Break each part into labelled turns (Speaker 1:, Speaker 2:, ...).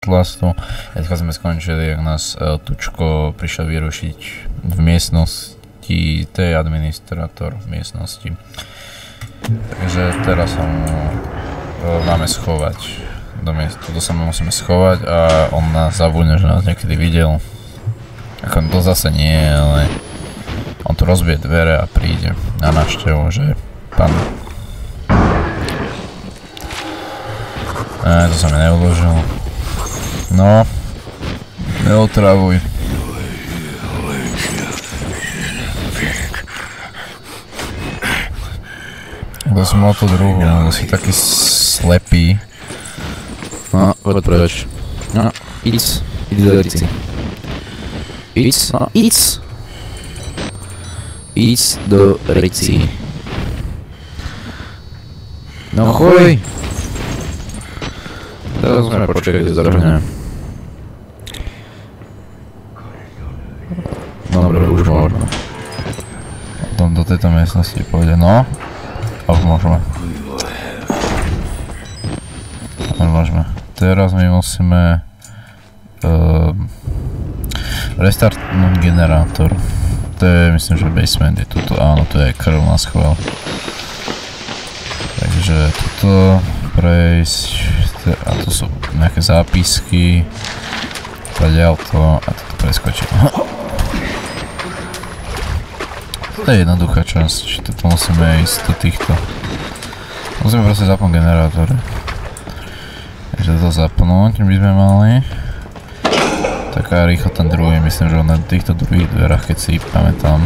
Speaker 1: Outlastu. Teďka sme skončili, jak nás Tučko prišiel vyrušiť v miestnosti, tej administrátor v miestnosti. Takže teraz sa mu máme schovať do miesta, to sa musíme schovať a on nás zabudne, že nás niekedy videl. Ako to zase nie, ale on tu rozbije dvere a príde na návštevu, že pán... To sa mi neuložil. No, neotravuj. To som mal tú druhú, lebo si taký slepý. No, poď preč. No, ísť do rici. Ísť do rici. No chuj! Teraz musíme počkať, kde zdržne. Dobre, už môžeme. Potom do tejto miestnosti pôjde, no. A už môžeme. Môžeme. Teraz my musíme... restartnúť generátor. To je, myslím, že basement je tuto, áno, to je krv na schvál. Takže tuto prejsť... A to sú nejaké zápisky. Poďal to a toto preskočím. To je jednoduchá časť, toto musíme ísť do týchto. Musíme proste zapnúť generátor. Takže to zapnúť by sme mali. Taká rýchlo ten druhý, myslím, že on na týchto druhých dverách, keď si pamätám.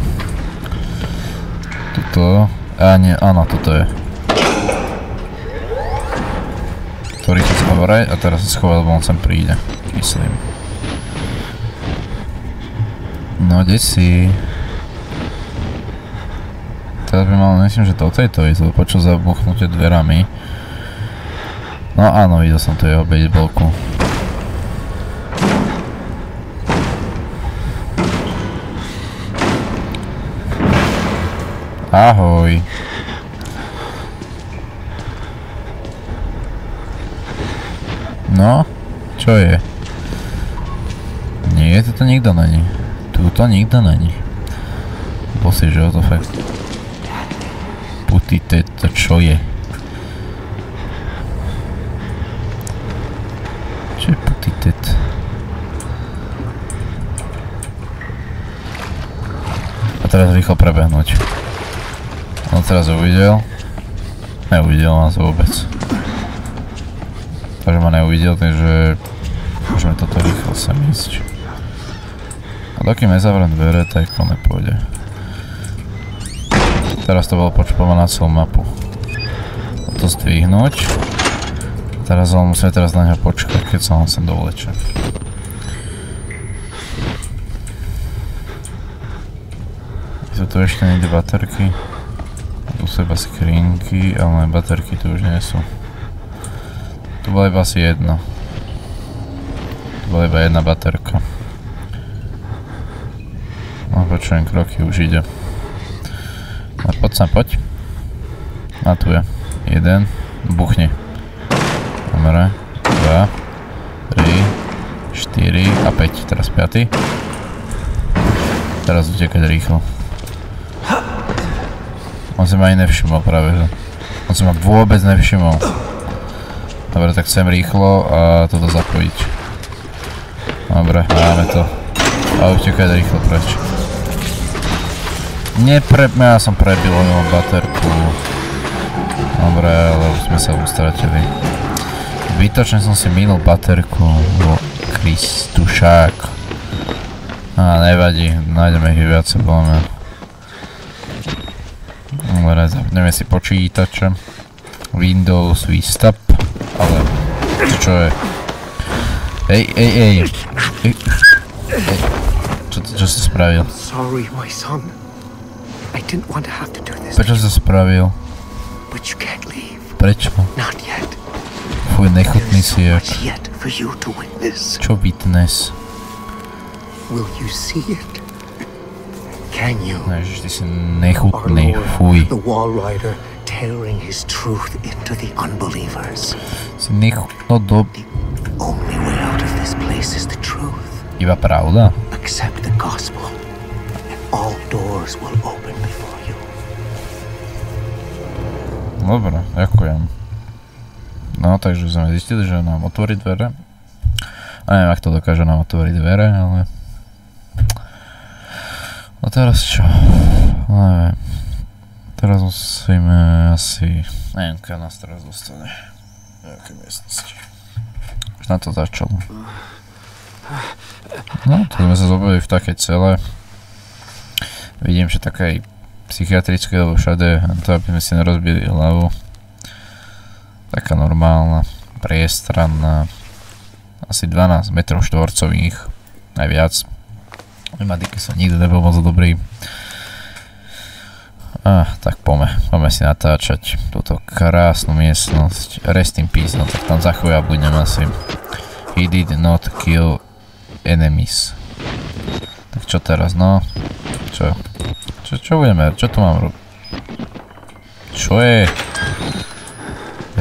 Speaker 1: Tuto. Nie, áno, toto je. To rýchlo schováraj a teraz sa schoval, lebo on sem príde, myslím. No, kde si? Teraz by mal, myslím, že toto je to ísť, lebo počul zabuchnutie dverami. No áno, videl som to jeho baseballku. Ahoj. No, čo je? Nie, toto nikto není. Tuto nikto není. Bol si, že o to fakt. Putite, to čo je? Čo je putitet? A teraz rýchlo prebehnúť. On teraz uvidel. Neuvidel nás vôbec. Takže ma neuvidel, takže môžeme toto rýchlo sem ísť. A dokým nezavriem dvere, tak to nepôjde. Teraz to bolo počúpať na celú mapu. To zdvihnúť. Teraz musíme teraz na neho počkať, keď sa on sem dovleče. Sú tu ešte niekde baterky. Tu sú iba skrinky, ale baterky tu už nie sú. Tu bola iba asi jedna. Tu bola iba jedna baterka. No, počujem kroky, už ide. No, poď sem, poď. A tu je. Jeden. Buchni. Dobre. 2, 3, 4 a 5. Teraz 5. Teraz utekať rýchlo. On si ma aj nevšimol práve, že? On si ma vôbec nevšimol. Dobre, tak chcem rýchlo a toto zapojiť. Dobre, máme to. A utekaj rýchlo preč. Ja som prebil o baterku. Dobre, ale už sme sa ustratili. Zbytočne som si minul baterku. Kristušák. Nevadí, nájdeme ich viacej, voľme. Dobre, zapneme si počítače. Windows, Vista. Ale, čo je? Ej. Čo si spravil? Prečo si spravil? Prečo? Fuj, nechutný si jak. Čo witness? Ježiš, ty si nechutný, fuj.
Speaker 2: Tearing his truth into the unbelievers.
Speaker 1: Si nechutno
Speaker 2: The only way out of
Speaker 1: Iba pravda?
Speaker 2: Accept the gospel, and all doors will open before you.
Speaker 1: Dobre, ďakujem. No, takže sme zistili, že nám otvorí dvere. A neviem, ak to dokáže nám otvoriť dvere, ale... A teraz čo? Neviem. Teraz musíme asi... Neviem, keď nás teraz dostane. V nejakej miestnosti. Už na to začalo. No, to sme sa zobili v takej cele. Vidím, že také psychiatrické, lebo všade, to aby sme si nerozbili hlavu. Taká normálna, priestranná. Asi 12 metrov štvorcových. Najviac. Madiky som nikdy nebol moc dobrý. Tak poďme si natáčať túto krásnu miestnosť. Rest in peace, no tak tam za chvíľa budem asi. He did not kill enemies. Tak čo teraz, no? Čo budeme, čo tu mám robiť? Čo je?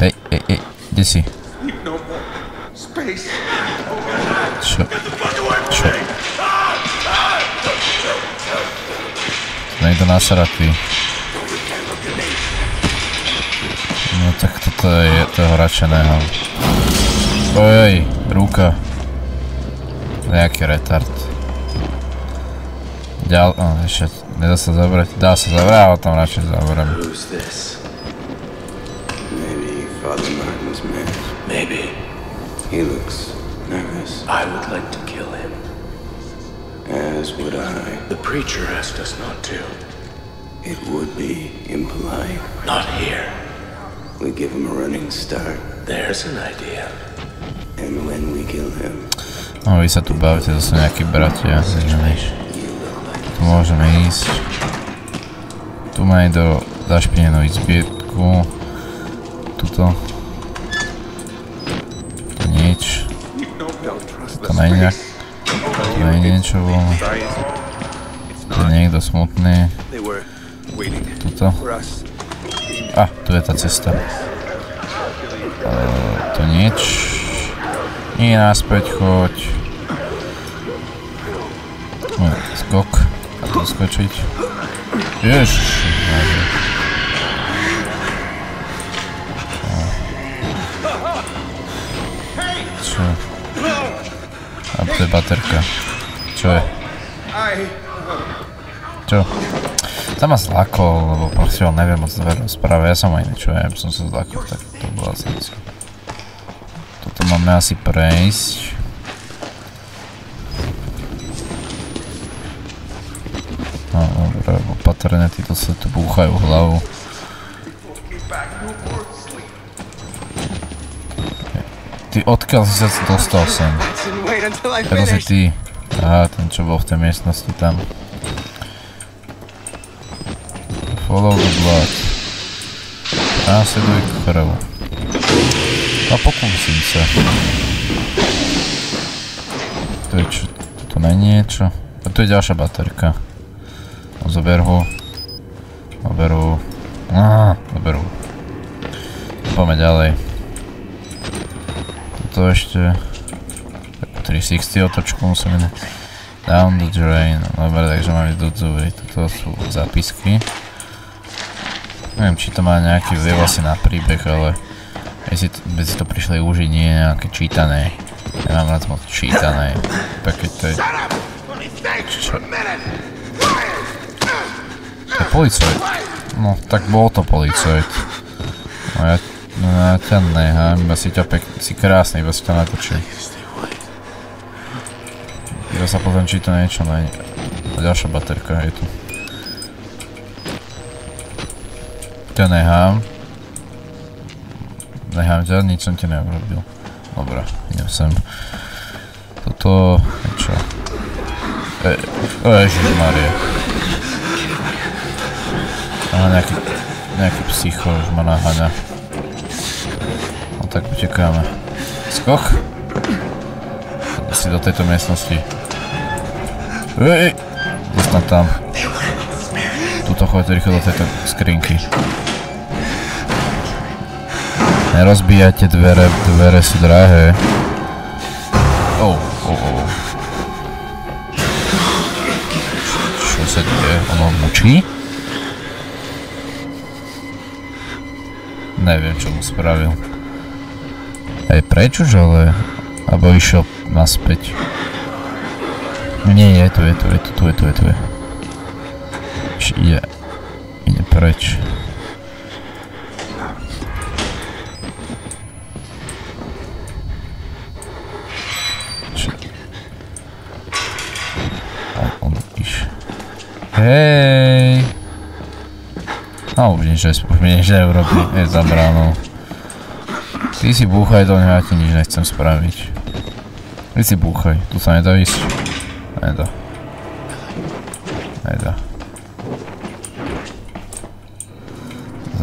Speaker 1: Hej, kde si? Čo? Nejde nasratý. No tak toto je toho račeného. Ojej, ruka. Nejaký retard. Ešte, nedá sa zabrať. Dá sa zabrať, ale tam radšej zabrám.
Speaker 3: Maybe Father Martin's man.
Speaker 2: Maybe.
Speaker 3: He looks nervous.
Speaker 2: I would like to kill him.
Speaker 3: As would I.
Speaker 2: The preacher asked us not to.
Speaker 3: It would be impolite.
Speaker 2: Not here.
Speaker 3: We give him a running start.
Speaker 2: There's an idea.
Speaker 3: And when we kill him...
Speaker 1: No, vy sa tu bavíte, to sú nejakí bratia. Tu môžeme ísť. Tu má aj do zašpinenú izbietku. Tuto. Tu nič. To nie je niečo voľné. Tu je niekto smutný. Tuto. Tu je tá cesta. Tu nič. Nie, naspäť choď. Skok. A tu skočiť. Ježiši. Čo? A to je baterka. Čo je? Čo? Tam ma zlakol, lebo proste neviem moc veľa rozprávať. Ja som aj nečujem, som sa zlakol, tak to bola asi. Toto máme asi prejsť. No dobre, opatrne, títo sa tu búchajú hlavu. Ty, odkiaľ si sa dostal sem? Ako si ty? Aha, ten čo bol v tej miestnosti tam. Follow the blood. Následuj krv. A pokúsim sa. To je čo? To nie je niečo? A tu je ďalšia baterka. Zober ho. Zober ho. Zober ho. Poďme ďalej. Toto ešte... 360 otočku musíme... Down the drain. Dobre, takže máme do zuby. Toto sú zápisky. Neviem, či to má nejaký vliv asi na príbeh, ale... Jestli si to prišli užiť, nie je nejaké čítané. Nemám rád moc čítané. Také to je... Čo? To je policajt. No, tak bol to policajt. No ja ťa nehám, iba si ťa si krásny, iba si ťa natočím. Iba sa pozriem, či to niečo nie je. A ďalšia baterka je tu. Ťa nehám. Nechám ťa, nič som ti neurobil. Dobre, idem sem. Toto... Čo? Ježišmarie. Aha, nejaký psycho už ma naháňa. No tak utekáme. Skok? Asi do tejto miestnosti. Dostan tam. Tuto choďte rýchlo do tejto skrinky. Nerozbíjajte dvere, dvere sú drahé. sa deje? Ono mučí? Neviem, čo mu spravil. Aj preč už, ale... Abo išiel naspäť. Nie, je tu. Ide preč. On píše. Hej! No už mi nič neurobí, je za bránou. Ty si búchaj do neho, ja ti nič nechcem spraviť. Ty si búchaj, tu sa nedá ísť. Nedá.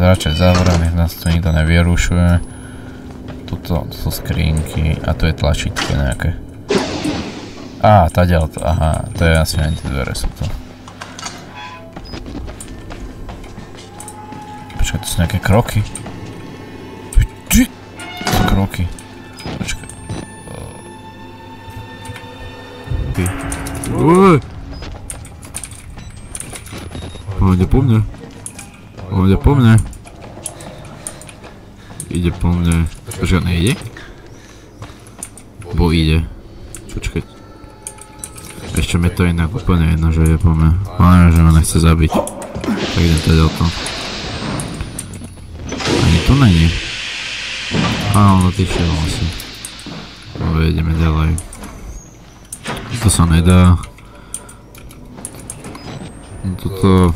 Speaker 1: Radšej zavrám, nech nás tu nikto nevierušuje. Tuto sú skrinky a tu je tlačítko nejaké. Á, tadiaľ to, aha, to je asi len tie dvere sú to. Počkaj, to sú nejaké kroky. To sú kroky. Počkaj. Ide po mne. Ide po mne. Počkaj, nejde? Bo ide. Počkaj. Ešte mi to inak úplne jedno, že ide po mne. Ale že ma nechce zabiť. Tak idem teda o to. Ani tu není. Á, on odišiel asi. No, ideme ďalej. To sa nedá. Toto...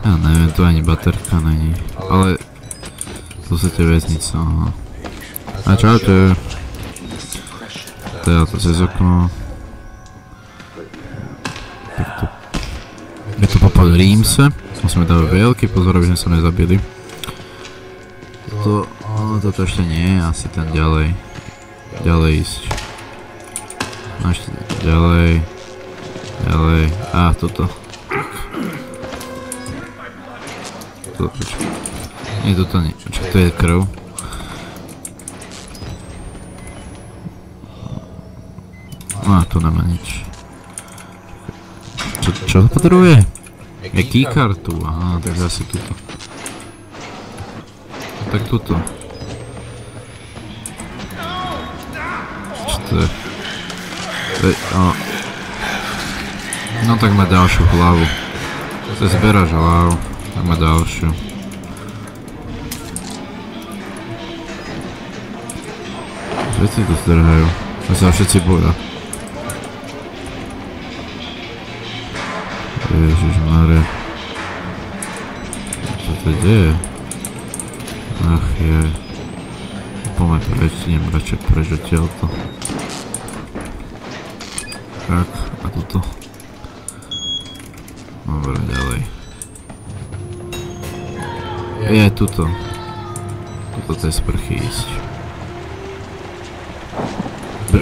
Speaker 1: Ja neviem, tu ani baterka není. Ale... To sú tie väznice, aha. A čaute. Teda to cez okno. Je to popodrím sa. Musíme dávať veľký pozor, aby sme sa nezabili. Toto ešte nie, asi ten ďalej. Ďalej ísť. No ešte ďalej. Á, toto. Nie, toto nie. Čo to je krv? Á, tu nemá nič. Čo to potrebuje? Je keykartu, aha, takže asi tuto. Tak tuto. Čo to je? No tak má ďalšiu hlavu. To je zberaš hlavu. Tak má ďalšiu. Všetci tu zdrhajú. To sa všetci boja. Ježišmarja. Čo to deje? Ach je. Poďme preč, idem radšej preč odtiaľto. Tak, a tuto. Dobre, ďalej. Je tuto. Tuto tej sprchy ísť.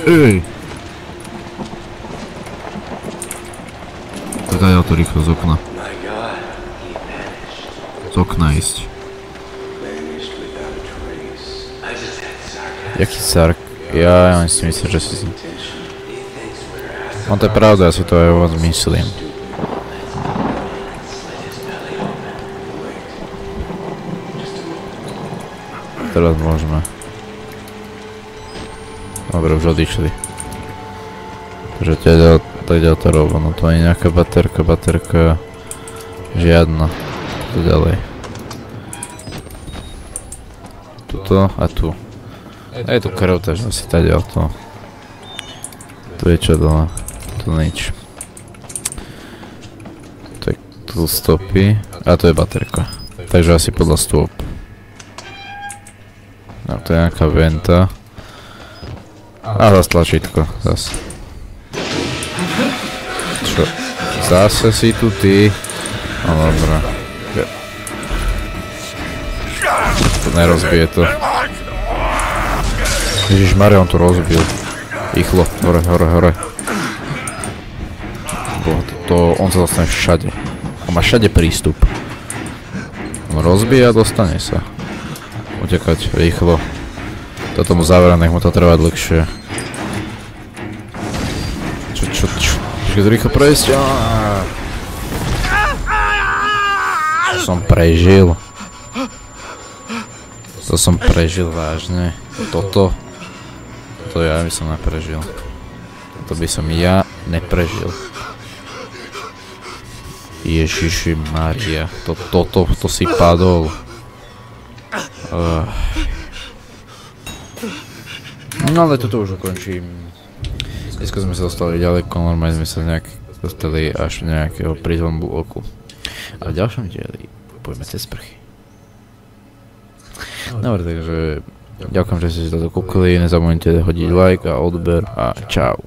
Speaker 1: Ej! Tak daj to rýchlo z okna. Z okna ísť. Jaký Sark? Ja si myslím, že si... No to je pravda, ja si to aj o vás myslím. Teraz môžeme. Dobre, už odišli. Takže teda to rovno, to nie je nejaká baterka. Žiadna. To ďalej. Tuto a tu. A je tu krv, takže asi tady o to. Tu je čo dole. Tu nič. Tak tu stopy. A tu je baterka. Takže asi podľa stôp. No to je nejaká venta. A zase tlačítko. Zase. Čo? Zase si tu ty. No dobré. To nerozbije to. Ježišmarja, on to rozbil. Rýchlo, hore. On sa dostane všade. On má všade prístup. On rozbije a dostane sa. Utekať rýchlo. Toto mu zavrá, nech mu to trvá dlhšie. Čo? Počkaj to rýchlo prejsť. som prežil. To som prežil vážne. Toto ja by som neprežil. To by som ja neprežil. Ježiši Maria, to si padol. No ale toto už ukončím. Dneska sme sa dostali ďaleko, normálne sme sa dostali až nejakého prizvonbu oku. A v ďalšom dieli pôjdeme cez sprchy. Dobre, takže ďakujem, že ste si toto kúkli, nezabudnite hodiť like a odber a čau.